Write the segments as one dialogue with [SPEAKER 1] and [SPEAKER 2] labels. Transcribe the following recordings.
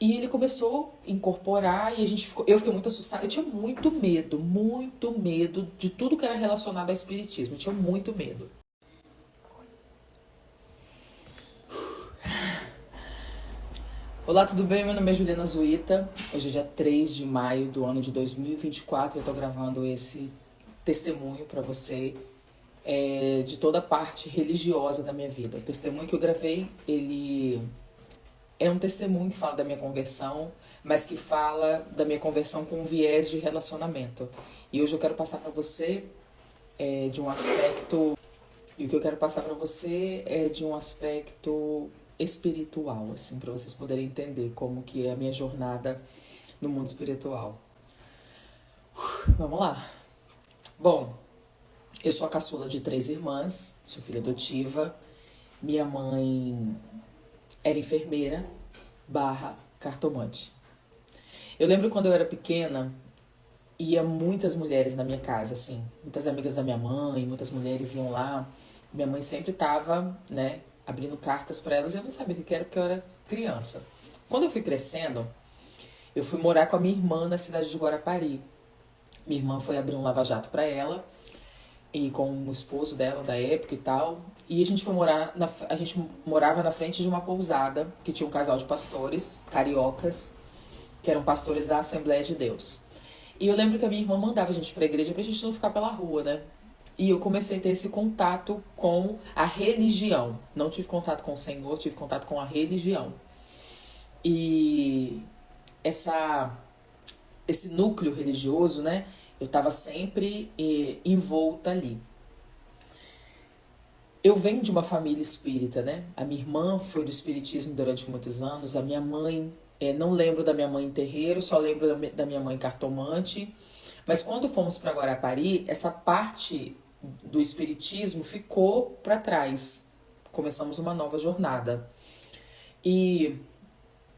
[SPEAKER 1] E ele começou a incorporar e eu fiquei muito assustada. Eu tinha muito medo de tudo que era relacionado ao espiritismo. Eu tinha muito medo. Olá, tudo bem? Meu nome é Juliana Zuita. Hoje é dia 3 de maio do ano de 2024. Eu tô gravando esse testemunho para você de toda a parte religiosa da minha vida. O testemunho que eu gravei, ele é um testemunho que fala da minha conversão, mas que fala da minha conversão com um viés de relacionamento. E hoje eu quero passar para você de um aspecto. E o que eu quero passar para você é de um aspecto espiritual, assim, para vocês poderem entender como que é a minha jornada no mundo espiritual. Vamos lá. Bom, eu sou a caçula de 3 irmãs, sou filha adotiva. Minha mãe era enfermeira barra cartomante. Eu lembro quando eu era pequena, ia muitas mulheres na minha casa, assim, muitas amigas da minha mãe, muitas mulheres iam lá. Minha mãe sempre tava, né, abrindo cartas para elas. Eu não sabia o que era porque eu era criança. Quando eu fui crescendo, eu fui morar com a minha irmã na cidade de Guarapari. Minha irmã foi abrir um lava-jato para ela e com o esposo dela da época e tal. E a gente foi morar a gente morava na frente de uma pousada que tinha um casal de pastores cariocas, que eram pastores da Assembleia de Deus. E eu lembro que a minha irmã mandava a gente pra igreja pra gente não ficar pela rua, né? E eu comecei a ter esse contato com a religião. Não tive contato com o Senhor, tive contato com a religião. E esse núcleo religioso, né? Eu estava sempre envolta ali. Eu venho de uma família espírita, né? A minha irmã foi do espiritismo durante muitos anos. A minha mãe, não lembro da minha mãe em terreiro, só lembro da minha mãe cartomante. Mas quando fomos para Guarapari, essa parte do espiritismo ficou para trás. Começamos uma nova jornada. E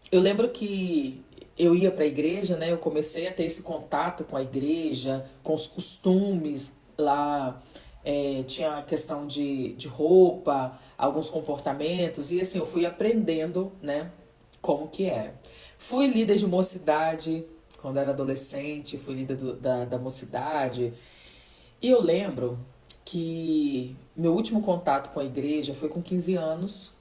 [SPEAKER 1] eu lembro que eu ia para a igreja, né? Eu comecei a ter esse contato com a igreja, com os costumes lá. Tinha a questão de roupa, alguns comportamentos. E assim, eu fui aprendendo, né? Como que era. Fui líder de mocidade quando era adolescente. Fui líder da mocidade. E eu lembro que meu último contato com a igreja foi com 15 anos,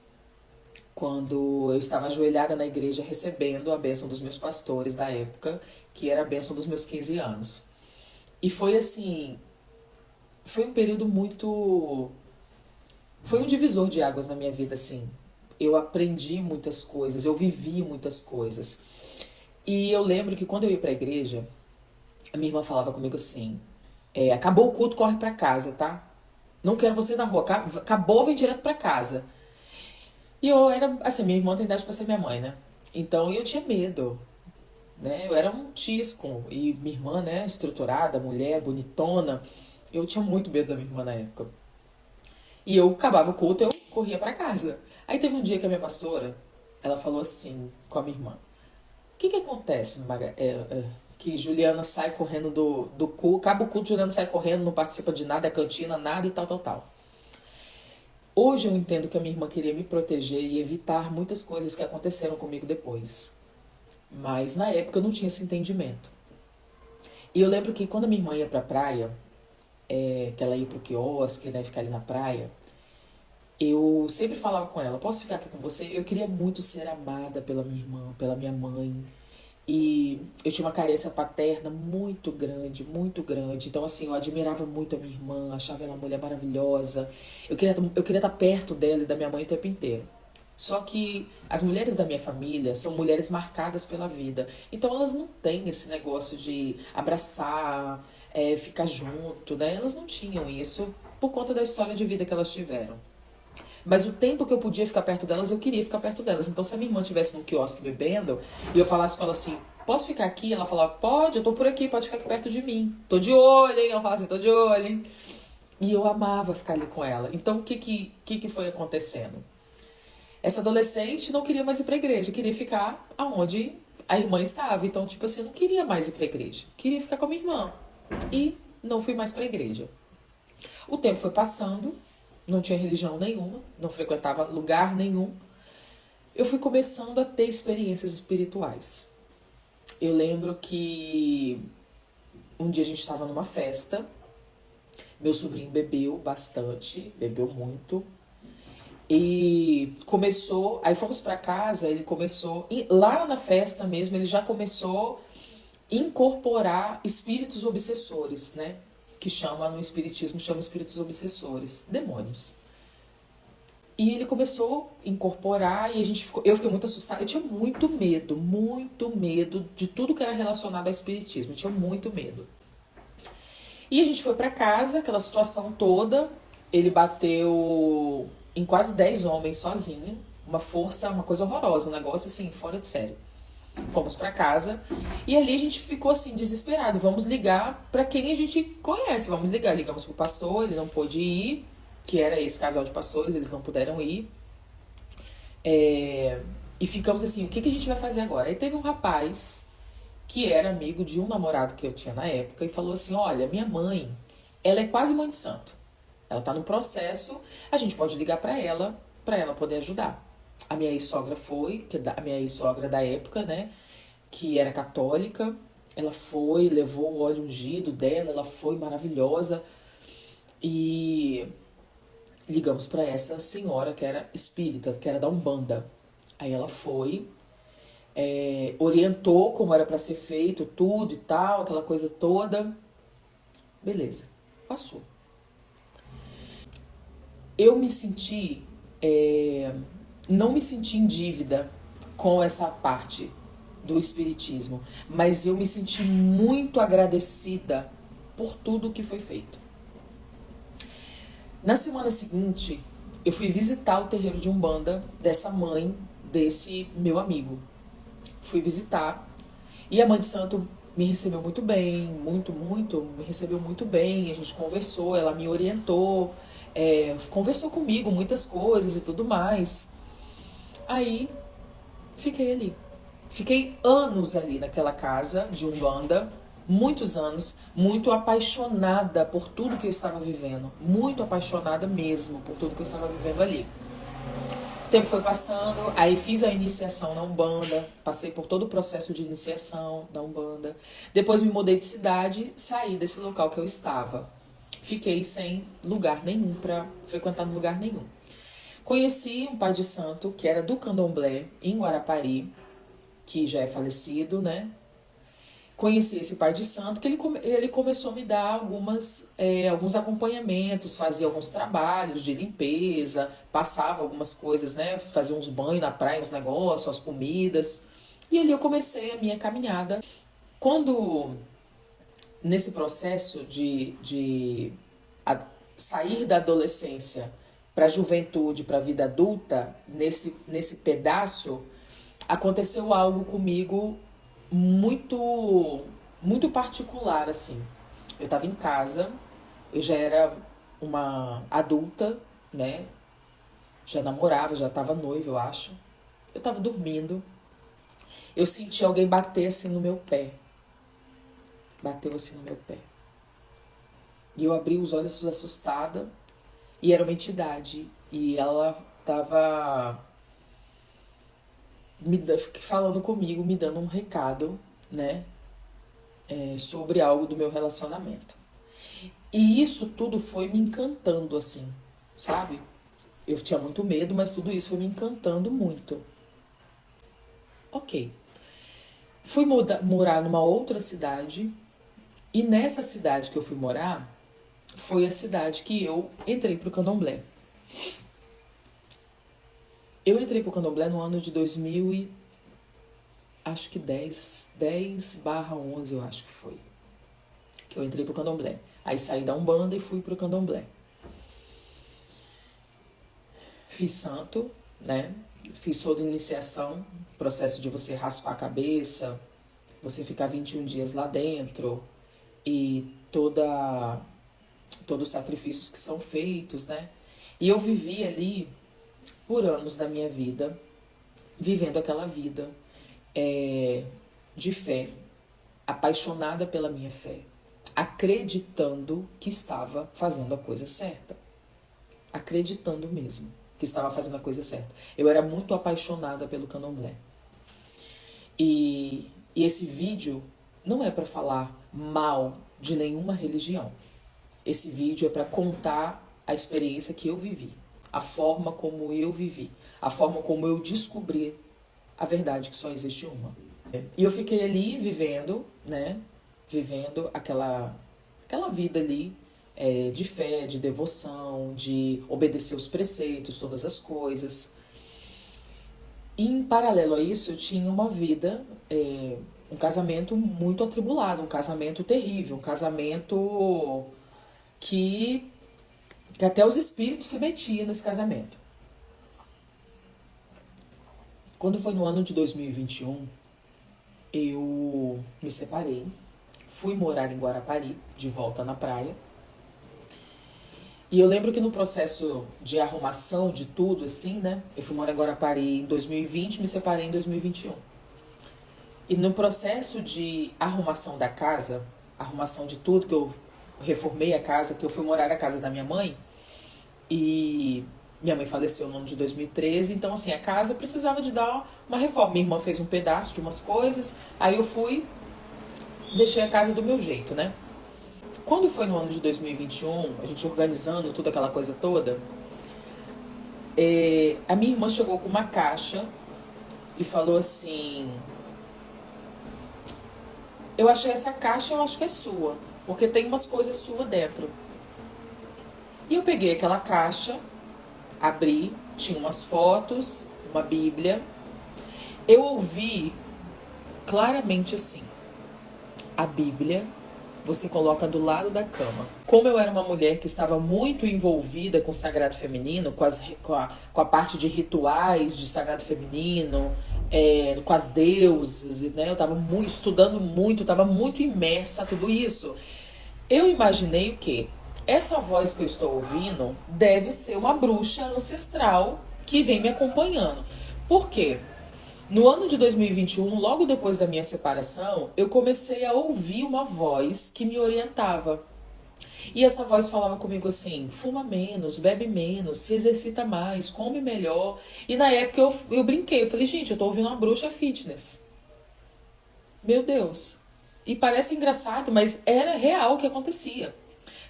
[SPEAKER 1] quando eu estava ajoelhada na igreja recebendo a bênção dos meus pastores da época, que era a bênção dos meus 15 anos. E foi assim, foi um período muito... Foi um divisor de águas na minha vida, assim. Eu aprendi muitas coisas, eu vivi muitas coisas. E eu lembro que quando eu ia pra igreja, a minha irmã falava comigo assim, acabou o culto, corre pra casa, tá? Não quero você na rua, acabou, vem direto pra casa. E eu era, assim, minha irmã tem idade pra ser minha mãe, né? Então eu tinha medo, né? Eu era um tisco. E minha irmã, né, estruturada, mulher, bonitona. Eu tinha muito medo da minha irmã na época. E eu acabava o culto, eu corria pra casa. Aí teve um dia que a minha pastora, ela falou assim com a minha irmã: o que acontece, que Juliana sai correndo do culto, acaba o culto, Juliana sai correndo, não participa de nada, é cantina, nada e tal, tal, tal. Hoje eu entendo que a minha irmã queria me proteger e evitar muitas coisas que aconteceram comigo depois. Mas na época eu não tinha esse entendimento. E eu lembro que quando a minha irmã ia pra praia, que ela ia pro quiosque, né, ficar ali na praia, eu sempre falava com ela: posso ficar aqui com você? Eu queria muito ser amada pela minha irmã, pela minha mãe. E eu tinha uma carência paterna muito grande, muito grande. Então, assim, eu admirava muito a minha irmã, achava ela uma mulher maravilhosa. Eu queria estar perto dela e da minha mãe o tempo inteiro. Só que as mulheres da minha família são mulheres marcadas pela vida. Então, elas não têm esse negócio de abraçar, ficar junto, né? Elas não tinham isso por conta da história de vida que elas tiveram. Mas o tempo que eu podia ficar perto delas, eu queria ficar perto delas. Então, se a minha irmã estivesse no quiosque bebendo, e eu falasse com ela assim: posso ficar aqui? Ela falava: pode, eu tô por aqui, pode ficar aqui perto de mim. Tô de olho, hein? Ela falava assim: tô de olho, hein? E eu amava ficar ali com ela. Então, o que foi acontecendo? Essa adolescente não queria mais ir pra igreja, queria ficar aonde a irmã estava. Então, tipo assim, eu não queria mais ir pra igreja. Queria ficar com a minha irmã. E não fui mais pra igreja. O tempo foi passando, não tinha religião nenhuma, não frequentava lugar nenhum. eu fui começando a ter experiências espirituais. Eu lembro que um dia a gente estava numa festa, meu sobrinho bebeu bastante, bebeu muito, e começou, aí fomos para casa, ele começou, lá na festa mesmo, ele já começou a incorporar espíritos obsessores, né? Que chama, no espiritismo, chama espíritos obsessores, demônios. E ele começou a incorporar e eu fiquei muito assustada. Eu tinha muito medo de tudo que era relacionado ao espiritismo. Eu tinha muito medo. E a gente foi pra casa, aquela situação toda. Ele bateu em quase 10 homens sozinho. Uma força, uma coisa horrorosa, um negócio assim, fora de série. Fomos pra casa e ali a gente ficou assim, desesperado. Vamos ligar pra quem a gente conhece. Vamos ligar. Ligamos pro pastor, ele não pôde ir, que era esse casal de pastores, eles não puderam ir. E ficamos assim, o que a gente vai fazer agora? Aí teve um rapaz que era amigo de um namorado que eu tinha na época e falou assim, olha, minha mãe, ela é quase mãe de santo. Ela tá no processo, a gente pode ligar pra ela poder ajudar. A minha ex-sogra foi, a minha ex-sogra da época, né, que era católica, ela foi, levou o óleo ungido dela, ela foi maravilhosa. E ligamos para essa senhora que era espírita, que era da Umbanda. Aí ela foi, orientou como era para ser feito, tudo e tal, aquela coisa toda. Beleza, passou. Eu me senti, não me senti em dívida com essa parte do espiritismo, mas eu me senti muito agradecida por tudo que foi feito. Na semana seguinte, eu fui visitar o terreiro de Umbanda dessa mãe desse meu amigo. Fui visitar e a mãe de santo me recebeu muito bem, me recebeu muito bem. A gente conversou, ela me orientou, conversou comigo muitas coisas e tudo mais. Aí, fiquei ali. Fiquei anos ali naquela casa de Umbanda, muitos anos, muito apaixonada por tudo que eu estava vivendo. Muito apaixonada mesmo por tudo que eu estava vivendo ali. O tempo foi passando, aí fiz a iniciação na Umbanda, passei por todo o processo de iniciação da Umbanda. Depois me mudei de cidade, saí desse local que eu estava. Fiquei sem lugar nenhum para frequentar lugar nenhum. Conheci um pai de santo que era do Candomblé, em Guarapari, que já é falecido, né? Conheci esse pai de santo, que ele começou a me dar alguns acompanhamentos, fazia alguns trabalhos de limpeza, passava algumas coisas, né? Fazia uns banhos na praia, uns negócios, as comidas. E ali eu comecei a minha caminhada. Quando, nesse processo de sair da adolescência para a juventude, para a vida adulta, nesse pedaço, aconteceu algo comigo muito particular, assim. Eu tava em casa, eu já era uma adulta, né? Já namorava, já tava noiva, eu acho. Eu tava dormindo. Eu senti alguém bater assim no meu pé. Bateu assim no meu pé. E eu abri os olhos assustada. E era uma entidade. E ela tava falando comigo, me dando um recado, né, sobre algo do meu relacionamento. E isso tudo foi me encantando, assim, sabe? Eu tinha muito medo, mas tudo isso foi me encantando muito. Ok. Fui morar numa outra cidade, e nessa cidade que eu fui morar, foi a cidade que eu entrei pro Candomblé. Eu entrei pro Candomblé no ano de 2000 e acho que 10/11 eu acho que foi. Que eu entrei pro Candomblé. Aí saí da Umbanda e fui pro Candomblé. Fiz santo, né? Fiz toda a iniciação, processo de você raspar a cabeça, você ficar 21 dias lá dentro e todos os sacrifícios que são feitos, né? E eu vivi ali por anos da minha vida, vivendo aquela vida de fé, apaixonada pela minha fé, acreditando que estava fazendo a coisa certa, acreditando mesmo. que estava fazendo a coisa certa. Eu era muito apaixonada pelo candomblé. E esse vídeo não é para falar mal de nenhuma religião. Esse vídeo é para contar a experiência que eu vivi, a forma como eu vivi, a forma como eu descobri a verdade que só existe uma. E eu fiquei ali vivendo, né? Vivendo aquela vida ali de fé, de devoção, de obedecer os preceitos, todas as coisas. E em paralelo a isso, eu tinha uma vida, um casamento muito atribulado, um casamento terrível, um casamento que até os espíritos se metiam nesse casamento. Quando foi no ano de 2021, eu me separei, fui morar em Guarapari, de volta na praia. E eu lembro que no processo de arrumação de tudo, assim, né? Eu fui morar em Guarapari em 2020, me separei em 2021. E no processo de arrumação da casa, arrumação de tudo, que eu reformei a casa, que eu fui morar na casa da minha mãe, e minha mãe faleceu no ano de 2013, então assim, a casa precisava de dar uma reforma. Minha irmã fez um pedaço de umas coisas, aí eu fui, deixei a casa do meu jeito, né? Quando foi no ano de 2021, a gente organizando toda aquela coisa toda, a minha irmã chegou com uma caixa e falou assim: eu achei essa caixa, eu acho que é sua, porque tem umas coisas suas dentro. E eu peguei aquela caixa, abri, tinha umas fotos, uma bíblia. Eu ouvi claramente assim: a bíblia você coloca do lado da cama. Como eu era uma mulher que estava muito envolvida com o sagrado feminino, com a parte de rituais de sagrado feminino, com as deusas, né? Eu estava estudando muito, estava muito imersa a tudo isso. Eu imaginei o quê? Essa voz que eu estou ouvindo deve ser uma bruxa ancestral que vem me acompanhando. Por quê? No ano de 2021, logo depois da minha separação, eu comecei a ouvir uma voz que me orientava. E essa voz falava comigo assim: fuma menos, bebe menos, se exercita mais, come melhor. E na época eu brinquei, eu falei: gente, eu tô ouvindo uma bruxa fitness. Meu Deus. E parece engraçado, mas era real o que acontecia.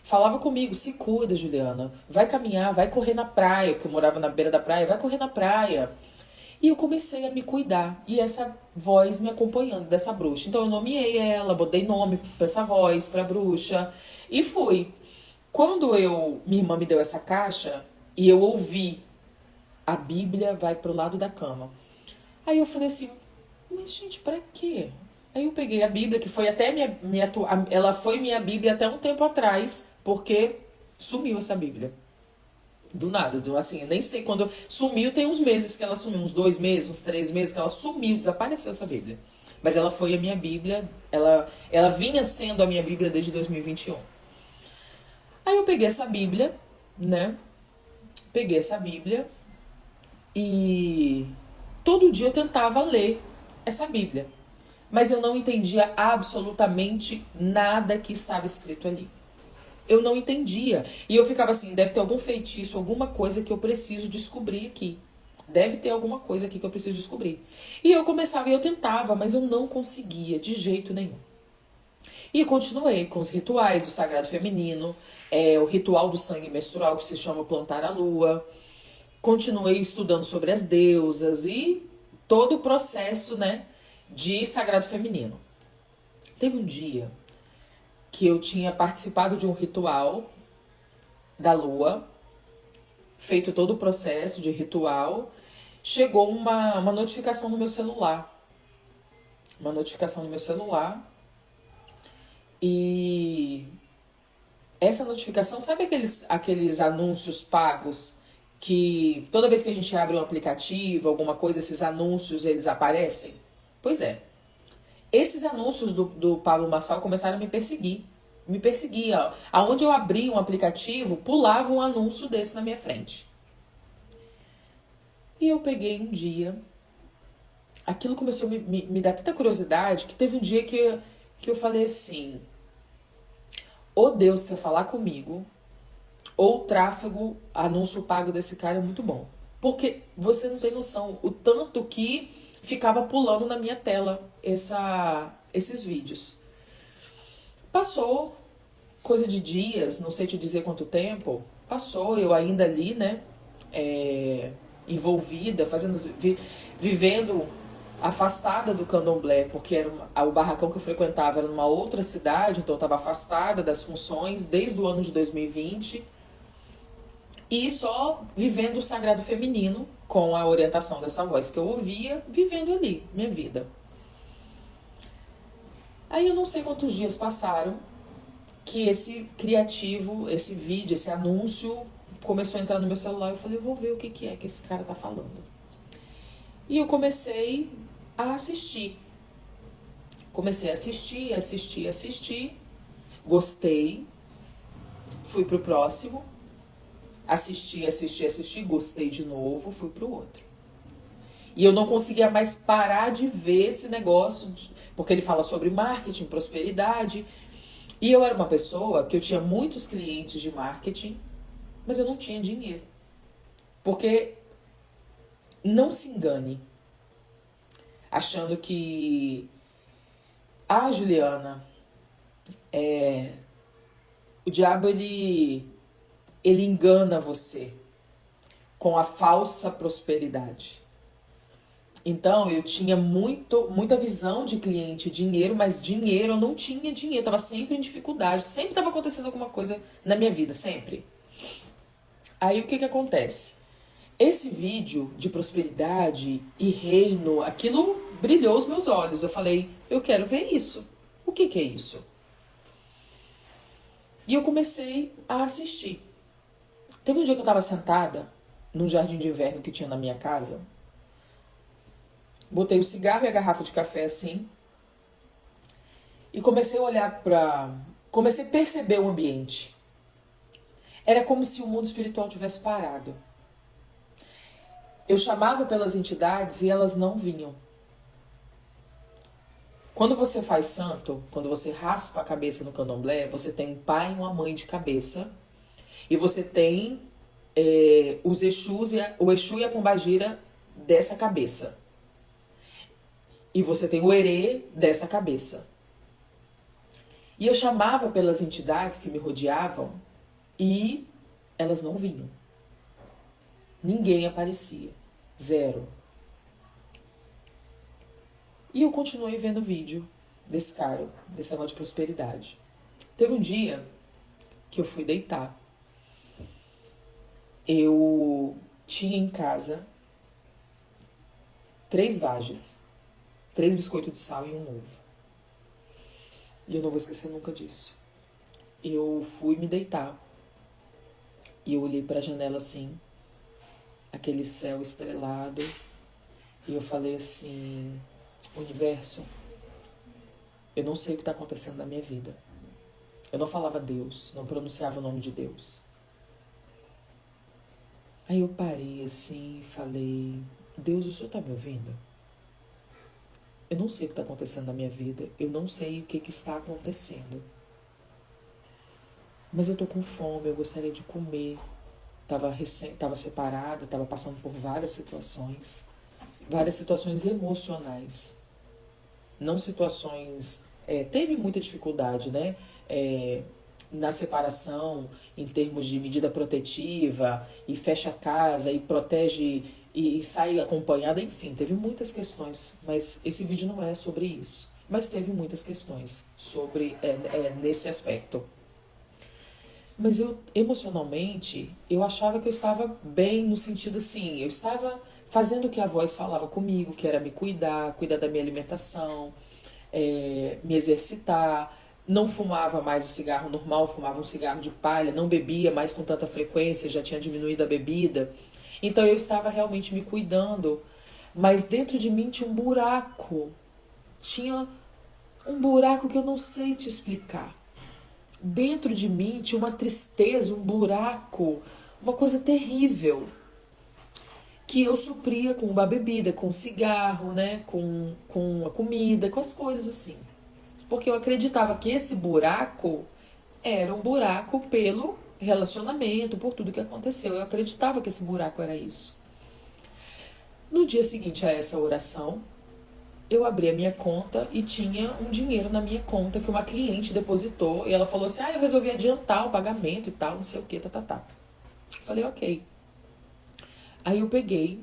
[SPEAKER 1] Falava comigo: se cuida, Juliana, vai caminhar, vai correr na praia, porque eu morava na beira da praia, vai correr na praia. E eu comecei a me cuidar. E essa voz me acompanhando, dessa bruxa. Então eu nomeei ela, botei nome pra essa voz, pra bruxa. E fui. Quando minha irmã me deu essa caixa, e eu ouvi: a Bíblia vai pro lado da cama. Aí eu falei assim: mas gente, pra quê? Aí eu peguei a Bíblia, que foi até ela foi minha Bíblia até um tempo atrás, porque sumiu essa Bíblia. Do nada, assim, eu nem sei quando sumiu, tem uns meses que ela sumiu, uns 2 meses, uns 3 meses que ela sumiu, desapareceu essa Bíblia. Mas ela foi a minha Bíblia, ela vinha sendo a minha Bíblia desde 2021. Aí eu peguei essa Bíblia, né? Peguei essa Bíblia e todo dia eu tentava ler essa Bíblia. Mas eu não entendia absolutamente nada que estava escrito ali. Eu não entendia. E eu ficava assim: deve ter algum feitiço, alguma coisa que eu preciso descobrir aqui. Deve ter alguma coisa aqui que eu preciso descobrir. E eu começava e eu tentava, mas eu não conseguia de jeito nenhum. E eu continuei com os rituais do sagrado feminino, o ritual do sangue menstrual, que se chama plantar a lua. Continuei estudando sobre as deusas e todo o processo, né, de sagrado feminino. Teve um dia que eu tinha participado de um ritual da lua, feito todo o processo de ritual, chegou uma notificação no meu celular. Uma notificação no meu celular. E essa notificação, sabe aqueles anúncios pagos que toda vez que a gente abre um aplicativo, alguma coisa, esses anúncios eles aparecem? Pois é. Esses anúncios do Pablo Marçal começaram a me perseguir. Me perseguia. Aonde eu abria um aplicativo, pulava um anúncio desse na minha frente. E eu peguei um dia. Aquilo começou a me dar tanta curiosidade que teve um dia que eu falei assim: ou Deus quer falar comigo, ou o tráfego, anúncio pago desse cara é muito bom. Porque você não tem noção o tanto que ficava pulando na minha tela esses vídeos. Passou coisa de dias, não sei te dizer quanto tempo, passou, eu ainda ali, né, envolvida, vivendo afastada do candomblé, porque o barracão que eu frequentava era numa outra cidade, então eu estava afastada das funções desde o ano de 2020 e só vivendo o sagrado feminino com a orientação dessa voz que eu ouvia, vivendo ali minha vida. Aí eu não sei quantos dias passaram que esse criativo, esse vídeo, esse anúncio começou a entrar no meu celular. Eu falei, eu vou ver o que é que esse cara tá falando. E eu comecei a assistir. Comecei a assistir. Gostei. Fui pro próximo. Assisti. Gostei de novo. Fui pro outro. E eu não conseguia mais parar de ver esse negócio, porque ele fala sobre marketing, prosperidade. E eu era uma pessoa que eu tinha muitos clientes de marketing, mas eu não tinha dinheiro. Porque não se engane, achando que Juliana, o diabo ele engana você com a falsa prosperidade. Então, eu tinha muita visão de cliente, dinheiro, mas dinheiro, eu não tinha dinheiro. Eu estava sempre em dificuldade. Sempre estava acontecendo alguma coisa na minha vida, sempre. Aí, o que acontece? Esse vídeo de prosperidade e reino, aquilo brilhou os meus olhos. Eu falei, eu quero ver isso. O que é isso? E eu comecei a assistir. Teve um dia que eu estava sentada num jardim de inverno que tinha na minha casa. Botei o cigarro e a garrafa de café assim. E comecei a olhar comecei a perceber o ambiente. Era como se o mundo espiritual tivesse parado. Eu chamava pelas entidades e elas não vinham. Quando você faz santo, quando você raspa a cabeça no candomblé, você tem um pai e uma mãe de cabeça. E você tem os Exus, o Exu e a Pombagira dessa cabeça. E você tem o Herê dessa cabeça. E eu chamava pelas entidades que me rodeavam e elas não vinham. Ninguém aparecia. Zero. E eu continuei vendo vídeo desse cara, desse negócio de prosperidade. Teve um dia que eu fui deitar. Eu tinha em casa 3 vagens. 3 biscoitos de sal e um ovo. E eu não vou esquecer nunca disso. Eu fui me deitar. E eu olhei para a janela assim, aquele céu estrelado. E eu falei assim, universo, eu não sei o que está acontecendo na minha vida. Eu não falava Deus, não pronunciava o nome de Deus. Aí eu parei assim e falei, Deus, o Senhor está me ouvindo? Eu não sei o que está acontecendo na minha vida. Eu não sei o que está acontecendo. Mas eu estou com fome, eu gostaria de comer. Tava separada, estava passando por várias situações emocionais. Não situações... teve muita dificuldade, né? Na separação, em termos de medida protetiva, e fecha a casa, e protege... E sai acompanhada, enfim, teve muitas questões, mas esse vídeo não é sobre isso. Mas teve muitas questões sobre nesse aspecto. Mas eu, emocionalmente, eu achava que eu estava bem, no sentido assim, eu estava fazendo o que a voz falava comigo, que era me cuidar da minha alimentação, me exercitar, não fumava mais o cigarro normal, fumava um cigarro de palha, não bebia mais com tanta frequência, já tinha diminuído a bebida. Então eu estava realmente me cuidando, mas dentro de mim tinha um buraco. Tinha um buraco que eu não sei te explicar. Dentro de mim tinha uma tristeza, um buraco, uma coisa terrível. Que eu supria com uma bebida, com cigarro, né? com a comida, com as coisas assim. Porque eu acreditava que esse buraco era um buraco pelo relacionamento, por tudo que aconteceu. Eu acreditava que esse buraco era isso. No dia seguinte a essa oração, eu abri a minha conta e tinha um dinheiro na minha conta que uma cliente depositou. E ela falou assim, eu resolvi adiantar o pagamento e tal, não sei o que, tá. Falei, ok. Aí eu peguei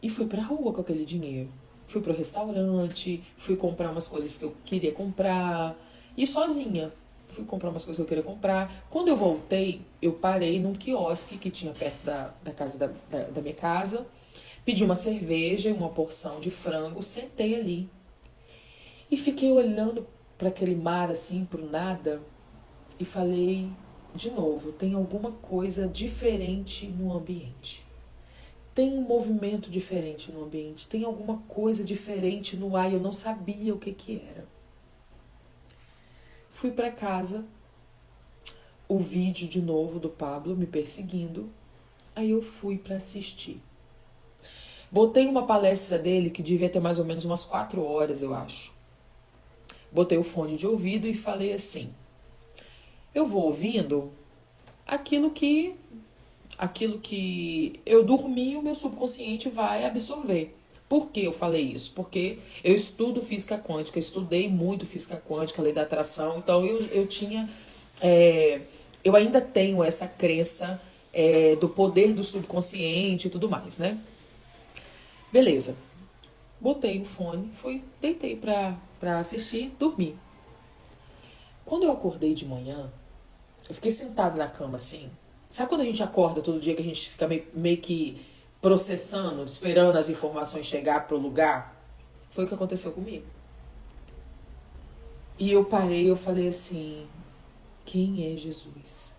[SPEAKER 1] e fui pra rua com aquele dinheiro. Fui pro restaurante, fui comprar umas coisas que eu queria comprar. E sozinha. Fui comprar umas coisas que eu queria comprar. Quando eu voltei, eu parei num quiosque que tinha perto da casa da minha casa. Pedi uma cerveja e uma porção de frango, sentei ali. E fiquei olhando para aquele mar assim, pro nada. E falei, de novo, tem alguma coisa diferente no ambiente. Tem um movimento diferente no ambiente. Tem alguma coisa diferente no ar e eu não sabia o que era. Fui para casa, o vídeo de novo do Pablo me perseguindo. Aí eu fui para assistir. Botei uma palestra dele que devia ter mais ou menos umas 4 horas, eu acho. Botei o fone de ouvido e falei assim, eu vou ouvindo aquilo que eu dormi, o meu subconsciente vai absorver. Por que eu falei isso? Porque eu estudo física quântica, estudei muito física quântica, lei da atração, então eu tinha... eu ainda tenho essa crença do poder do subconsciente e tudo mais, né? Beleza. Botei o fone, deitei pra assistir, dormi. Quando eu acordei de manhã, eu fiquei sentado na cama assim. Sabe quando a gente acorda todo dia que a gente fica meio que processando, esperando as informações chegar pro lugar? Foi o que aconteceu comigo. E eu parei e eu falei assim, quem é Jesus?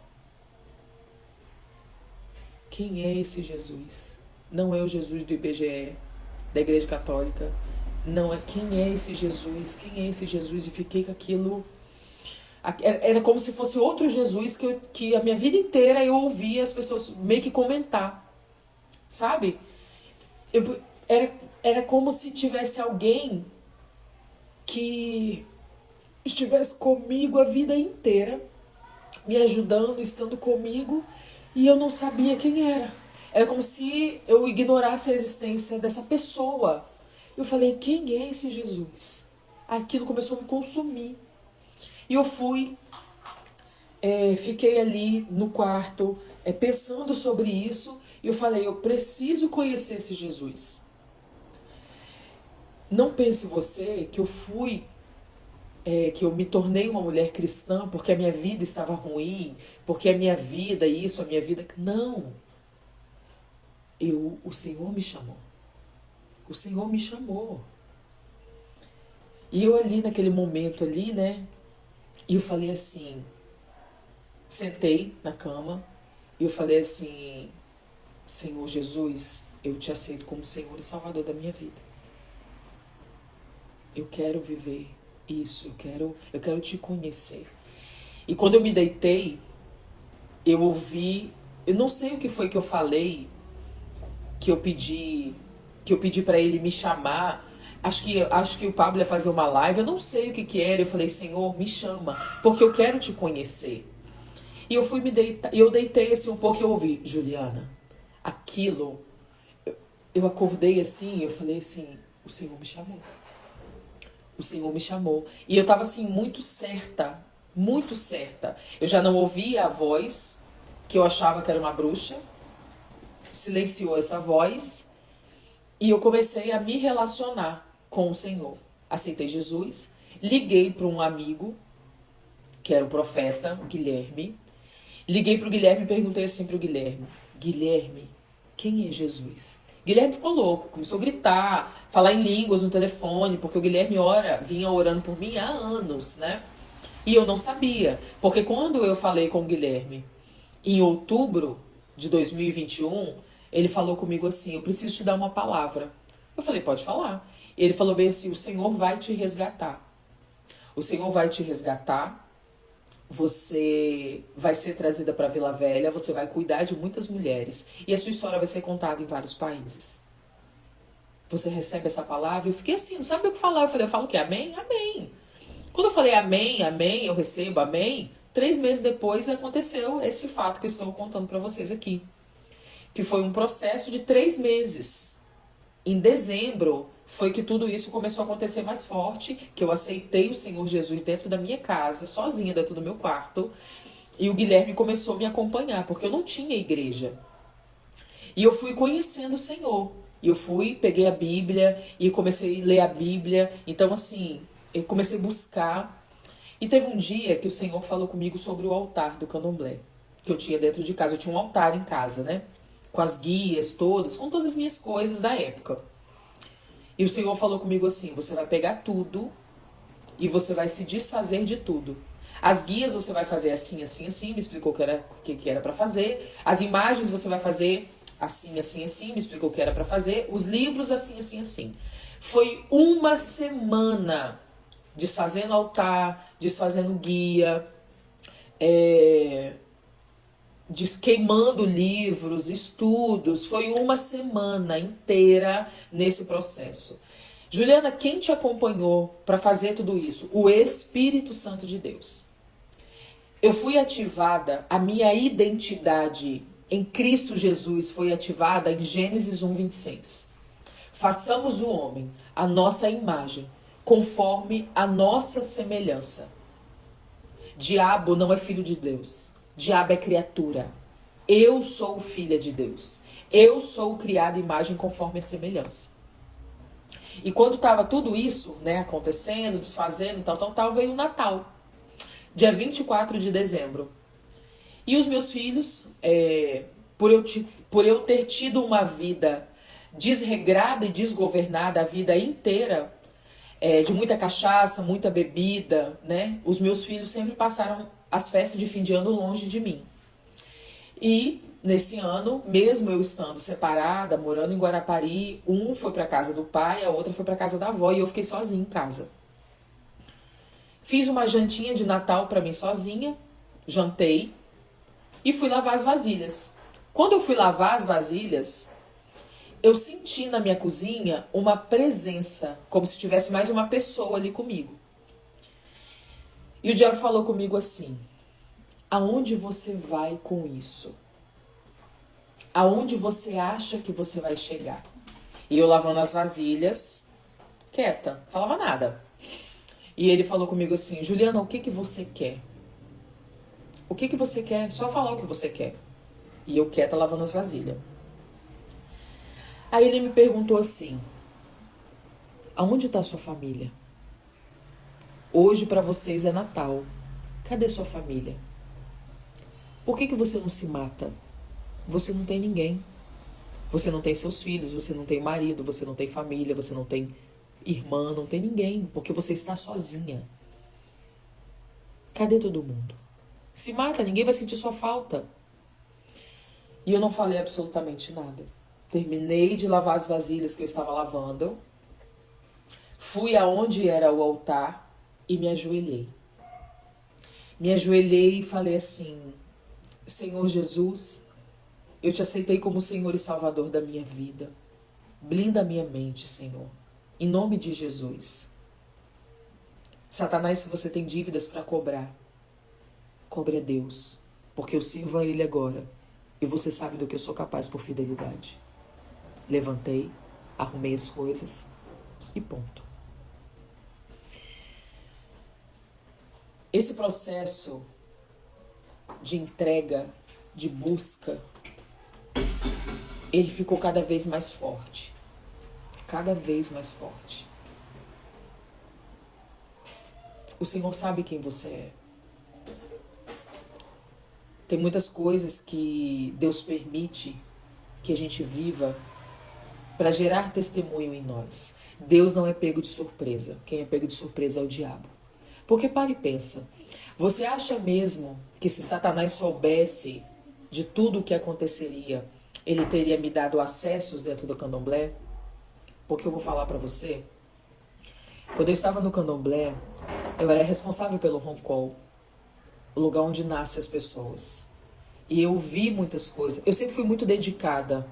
[SPEAKER 1] Quem é esse Jesus? Não é o Jesus do IBGE, da Igreja Católica. Não é quem é esse Jesus? Quem é esse Jesus? E fiquei com aquilo... Era como se fosse outro Jesus que a minha vida inteira eu ouvia as pessoas meio que comentar. Sabe? Era como se tivesse alguém que estivesse comigo a vida inteira, me ajudando, estando comigo, e eu não sabia quem era. Era como se eu ignorasse a existência dessa pessoa. Eu falei, quem é esse Jesus? Aquilo começou a me consumir. E eu fiquei ali no quarto, pensando sobre isso, e eu falei, eu preciso conhecer esse Jesus. Não pense você que que eu me tornei uma mulher cristã porque a minha vida estava ruim, porque a minha vida isso, a minha vida... Não. O Senhor me chamou. O Senhor me chamou. E eu ali naquele momento ali, né? E eu falei assim, sentei na cama e eu falei assim, Senhor Jesus, eu te aceito como Senhor e Salvador da minha vida. Eu quero viver isso, eu quero te conhecer. E quando eu me deitei, eu ouvi, eu não sei o que foi que eu falei, que eu pedi para ele me chamar. Acho que o Pablo ia fazer uma live, eu não sei o que era. Eu falei, Senhor, me chama, porque eu quero te conhecer. E eu fui me deitar, e eu deitei assim um pouco e eu ouvi, Juliana, aquilo, eu acordei assim, eu falei assim, o Senhor me chamou. O Senhor me chamou. E eu tava assim, muito certa, muito certa. Eu já não ouvia a voz, que eu achava que era uma bruxa, silenciou essa voz, e eu comecei a me relacionar com o Senhor. Aceitei Jesus, liguei para um amigo, que era o profeta, o Guilherme. Liguei pro Guilherme e perguntei assim pro Guilherme, Guilherme, quem é Jesus? Guilherme ficou louco, começou a gritar, falar em línguas no telefone, porque o Guilherme vinha orando por mim há anos, né? E eu não sabia, porque quando eu falei com o Guilherme em outubro de 2021, ele falou comigo assim, eu preciso te dar uma palavra. Eu falei, pode falar. Ele falou bem assim, o Senhor vai te resgatar. O Senhor vai te resgatar. Você vai ser trazida para Vila Velha, você vai cuidar de muitas mulheres e a sua história vai ser contada em vários países. Você recebe essa palavra? Eu fiquei assim, não sabia o que falar. Eu falei, eu falo o quê? Amém? Amém. Quando eu falei amém, amém, eu recebo, amém, 3 meses depois aconteceu esse fato que eu estou contando para vocês aqui. Que foi um processo de 3 meses. Em dezembro foi que tudo isso começou a acontecer mais forte, que eu aceitei o Senhor Jesus dentro da minha casa, sozinha dentro do meu quarto, e o Guilherme começou a me acompanhar, porque eu não tinha igreja. E eu fui conhecendo o Senhor. E eu fui, peguei a Bíblia e comecei a ler a Bíblia. Então, assim, eu comecei a buscar. E teve um dia que o Senhor falou comigo sobre o altar do candomblé, que eu tinha dentro de casa. Eu tinha um altar em casa, né? Com as guias todas, com todas as minhas coisas da época. E o Senhor falou comigo assim: você vai pegar tudo e você vai se desfazer de tudo. As guias você vai fazer assim, assim, assim, me explicou o que era para fazer. As imagens você vai fazer assim, assim, assim, me explicou o que era para fazer. Os livros assim, assim, assim. Foi uma semana desfazendo altar, desfazendo guia, queimando livros, estudos. Foi uma semana inteira nesse processo. Juliana, quem te acompanhou para fazer tudo isso? O Espírito Santo de Deus. Eu fui ativada, a minha identidade em Cristo Jesus foi ativada em Gênesis 1:26. Façamos o homem a nossa imagem, conforme a nossa semelhança. Diabo não é filho de Deus. Diabo é criatura. Eu sou filha de Deus. Eu sou criada imagem conforme a semelhança. E quando estava tudo isso, né, acontecendo, desfazendo, tal, veio o Natal. Dia 24 de dezembro. E os meus filhos, por eu ter tido uma vida desregrada e desgovernada a vida inteira, de muita cachaça, muita bebida, né? Os meus filhos sempre passaram as festas de fim de ano longe de mim. E nesse ano, mesmo eu estando separada, morando em Guarapari, um foi para casa do pai, a outra foi para casa da avó e eu fiquei sozinha em casa. Fiz uma jantinha de Natal para mim sozinha, jantei e fui lavar as vasilhas. Quando eu fui lavar as vasilhas, eu senti na minha cozinha uma presença, como se tivesse mais uma pessoa ali comigo. E o diabo falou comigo assim: aonde você vai com isso? Aonde você acha que você vai chegar? E eu lavando as vasilhas, quieta, não falava nada. E ele falou comigo assim: Juliana, o que você quer? O que você quer? Só falar o que você quer. E eu quieta lavando as vasilhas. Aí ele me perguntou assim: aonde está sua família? Hoje para vocês é Natal. Cadê sua família? Por que você não se mata? Você não tem ninguém. Você não tem seus filhos, você não tem marido, você não tem família, você não tem irmã, não tem ninguém, porque você está sozinha. Cadê todo mundo? Se mata, ninguém vai sentir sua falta. E eu não falei absolutamente nada. Terminei de lavar as vasilhas que eu estava lavando. Fui aonde era o altar e me ajoelhei. Me ajoelhei e falei assim: Senhor Jesus, eu te aceitei como Senhor e Salvador da minha vida. Blinda a minha mente, Senhor. Em nome de Jesus. Satanás, se você tem dívidas para cobrar, cobre a Deus, porque eu sirvo a Ele agora. E você sabe do que eu sou capaz por fidelidade. Levantei, arrumei as coisas e ponto. Esse processo de entrega, de busca, ele ficou cada vez mais forte. Cada vez mais forte. O Senhor sabe quem você é. Tem muitas coisas que Deus permite que a gente viva para gerar testemunho em nós. Deus não é pego de surpresa. Quem é pego de surpresa é o diabo. Porque para e pensa. Você acha mesmo que se Satanás soubesse de tudo o que aconteceria, ele teria me dado acessos dentro do candomblé? Porque eu vou falar para você. Quando eu estava no candomblé, eu era responsável pelo roncol, o lugar onde nascem as pessoas. E eu vi muitas coisas. Eu sempre fui muito dedicada,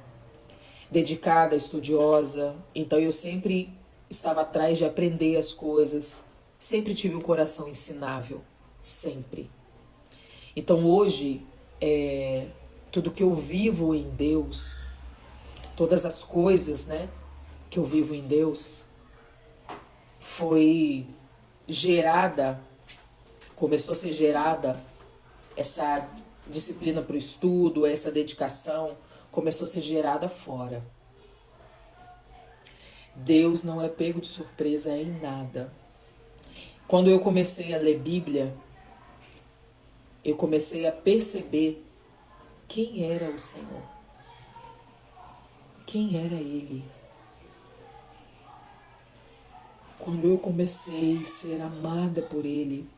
[SPEAKER 1] estudiosa. Então eu sempre estava atrás de aprender as coisas. Sempre tive um coração ensinável. Sempre. Então hoje, tudo que eu vivo em Deus, todas as coisas, né? que eu vivo em Deus foi gerada, começou a ser gerada essa disciplina para o estudo, essa dedicação, começou a ser gerada fora. Deus não é pego de surpresa em nada. Quando eu comecei a ler Bíblia, eu comecei a perceber quem era o Senhor. Quem era Ele. Quando eu comecei a ser amada por Ele,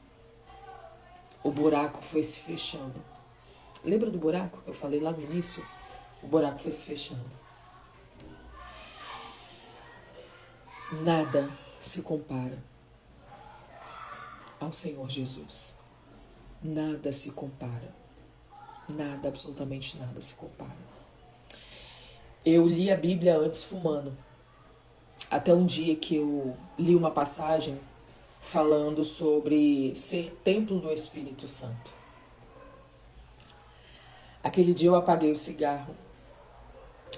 [SPEAKER 1] o buraco foi se fechando. Lembra do buraco que eu falei lá no início? O buraco foi se fechando. Nada se compara ao Senhor Jesus. Nada se compara. Nada, absolutamente nada se compara. Eu li a Bíblia antes fumando. Até um dia que eu li uma passagem falando sobre ser templo do Espírito Santo. Aquele dia eu apaguei o cigarro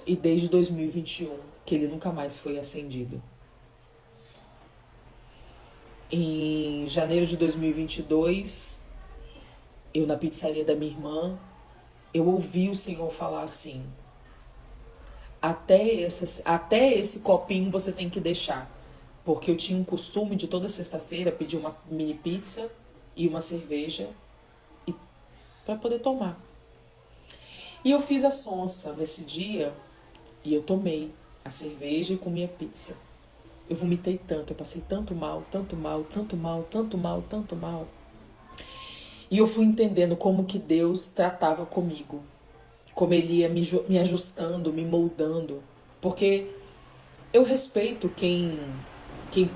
[SPEAKER 1] e desde 2021 que ele nunca mais foi acendido. Em janeiro de 2022, eu na pizzaria da minha irmã, eu ouvi o Senhor falar assim: até esse copinho você tem que deixar. Porque eu tinha um costume de toda sexta-feira pedir uma mini pizza e uma cerveja para poder tomar. E eu fiz a sonsa nesse dia e eu tomei a cerveja e comi a pizza. Eu vomitei tanto, eu passei tanto mal, tanto mal, tanto mal, tanto mal, tanto mal. E eu fui entendendo como que Deus tratava comigo. Como Ele ia me ajustando, me moldando. Porque eu respeito quem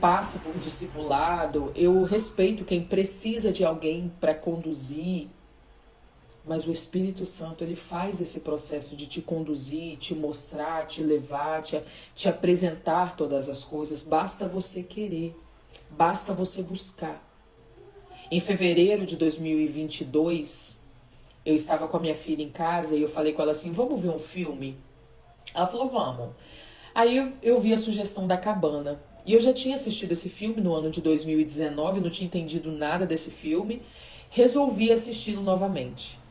[SPEAKER 1] passa por discipulado, eu respeito quem precisa de alguém para conduzir. Mas o Espírito Santo, ele faz esse processo de te conduzir, te mostrar, te levar, te apresentar todas as coisas. Basta você querer, basta você buscar. Em fevereiro de 2022, eu estava com a minha filha em casa e eu falei com ela assim: vamos ver um filme? Ela falou: vamos. Aí eu vi a sugestão da Cabana. E eu já tinha assistido esse filme no ano de 2019, não tinha entendido nada desse filme. Resolvi assisti-lo novamente.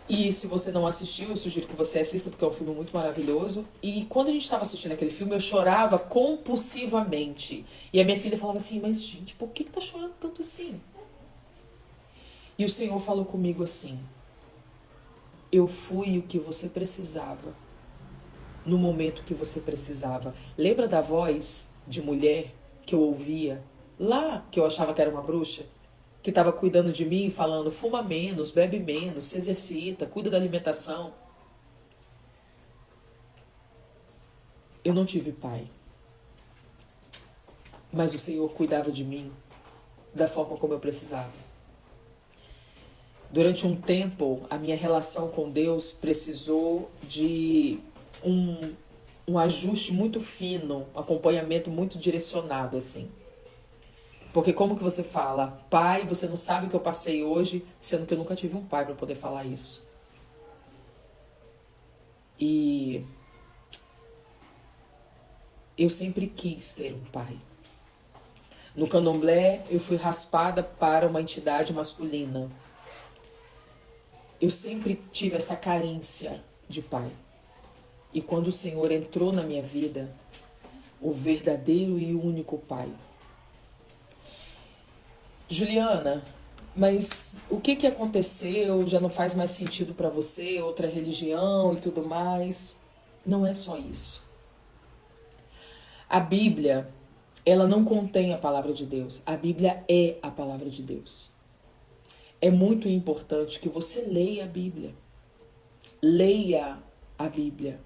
[SPEAKER 1] E se você não assistiu, eu sugiro que você assista, porque é um filme muito maravilhoso. E quando a gente estava assistindo aquele filme, eu chorava compulsivamente. E a minha filha falava assim: mas gente, por que tá chorando tanto assim? E o Senhor falou comigo assim: eu fui o que você precisava, no momento que você precisava. Lembra da voz de mulher que eu ouvia lá, que eu achava que era uma bruxa? Que estava cuidando de mim, falando: fuma menos, bebe menos, se exercita, cuida da alimentação. Eu não tive pai, mas o Senhor cuidava de mim da forma como eu precisava. Durante um tempo, a minha relação com Deus precisou de um ajuste muito fino, um acompanhamento muito direcionado, assim. Porque como que você fala: pai, você não sabe o que eu passei hoje, sendo que eu nunca tive um pai para poder falar isso. E eu sempre quis ter um pai. No candomblé, eu fui raspada para uma entidade masculina. Eu sempre tive essa carência de pai. E quando o Senhor entrou na minha vida, o verdadeiro e único pai. Juliana, mas o que aconteceu? Já não faz mais sentido para você? Outra religião e tudo mais? Não é só isso. A Bíblia, ela não contém a palavra de Deus. A Bíblia é a palavra de Deus. É muito importante que você leia a Bíblia. Leia a Bíblia.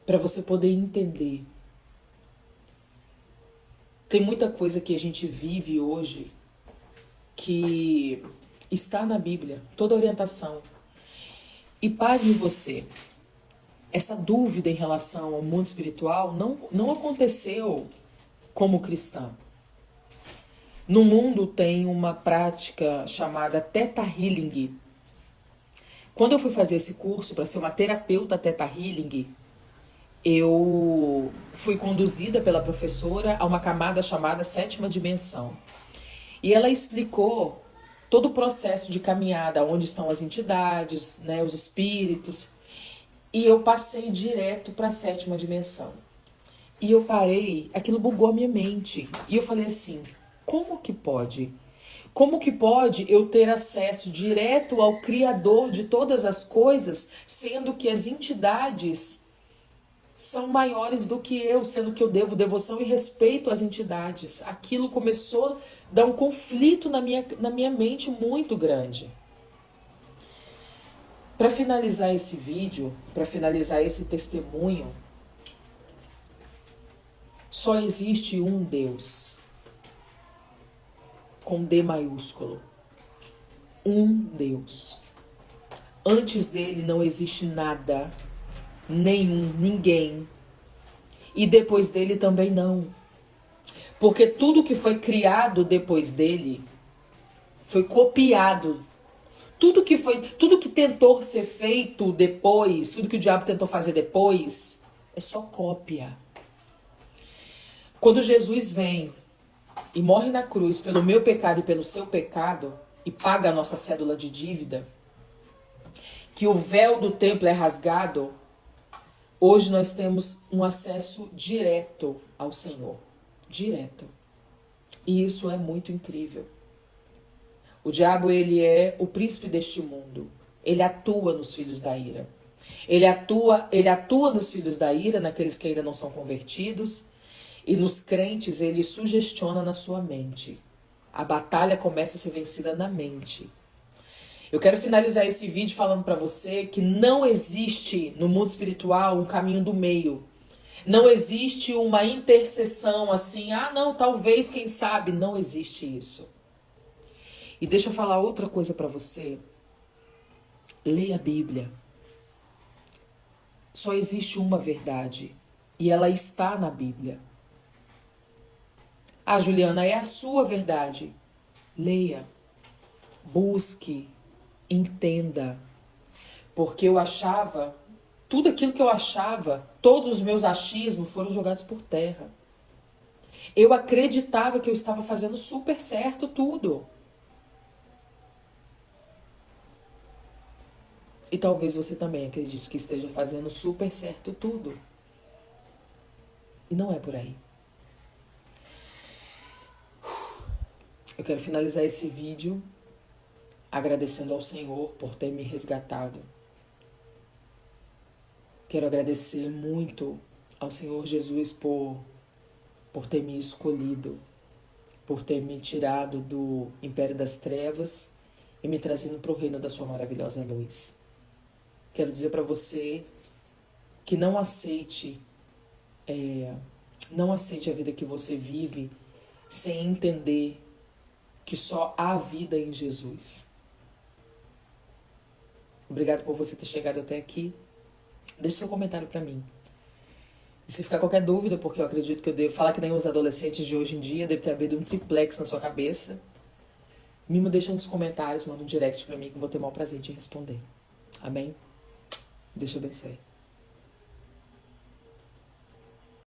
[SPEAKER 1] Para você poder entender. Tem muita coisa que a gente vive hoje que está na Bíblia, toda orientação. E pasme você, essa dúvida em relação ao mundo espiritual não aconteceu como cristã. No mundo tem uma prática chamada Theta Healing. Quando eu fui fazer esse curso para ser uma terapeuta Theta Healing, eu fui conduzida pela professora a uma camada chamada sétima dimensão. E ela explicou todo o processo de caminhada, onde estão as entidades, né, os espíritos. E eu passei direto para a sétima dimensão. E eu parei, aquilo bugou a minha mente. E eu falei assim, como que pode? Como que pode eu ter acesso direto ao Criador de todas as coisas, sendo que as entidades são maiores do que eu, sendo que eu devo devoção e respeito às entidades? Aquilo começou a dar um conflito na minha mente muito grande. Para finalizar esse vídeo, para finalizar esse testemunho, só existe um Deus, com D maiúsculo. Um Deus. Antes dele não existe nada, nenhum, ninguém. E depois dele também não. Porque tudo que foi criado depois dele foi copiado. Tudo que tentou ser feito depois, tudo que o diabo tentou fazer depois, é só cópia. Quando Jesus vem e morre na cruz pelo meu pecado e pelo seu pecado, e paga a nossa cédula de dívida, que o véu do templo é rasgado, hoje nós temos um acesso direto ao Senhor. Direto. E isso é muito incrível. O diabo, ele é o príncipe deste mundo. Ele atua nos filhos da ira. Ele atua nos filhos da ira, naqueles que ainda não são convertidos. E nos crentes, ele sugestiona na sua mente. A batalha começa a ser vencida na mente. Eu quero finalizar esse vídeo falando para você que não existe no mundo espiritual um caminho do meio. Não existe uma intercessão assim, não, talvez, quem sabe. Não existe isso. E deixa eu falar outra coisa para você. Leia a Bíblia. Só existe uma verdade. E ela está na Bíblia. Juliana, é a sua verdade. Leia, busque, entenda. Porque eu achava, tudo aquilo que eu achava, todos os meus achismos foram jogados por terra. Eu acreditava que eu estava fazendo super certo tudo. E talvez você também acredite que esteja fazendo super certo tudo. E não é por aí. Eu quero finalizar esse vídeo agradecendo ao Senhor por ter me resgatado. Quero agradecer muito ao Senhor Jesus por ter me escolhido, por ter me tirado do império das trevas e me trazendo para o reino da sua maravilhosa luz. Quero dizer para você que não aceite a vida que você vive sem entender que só há vida em Jesus. Obrigado por você ter chegado até aqui. Deixe seu comentário para mim. E se ficar qualquer dúvida, porque eu acredito que eu devo falar que nem os adolescentes de hoje em dia, deve ter havido um triplex na sua cabeça, me deixa nos comentários, manda um direct para mim que eu vou ter o maior prazer de responder. Amém? Deus te abençoe.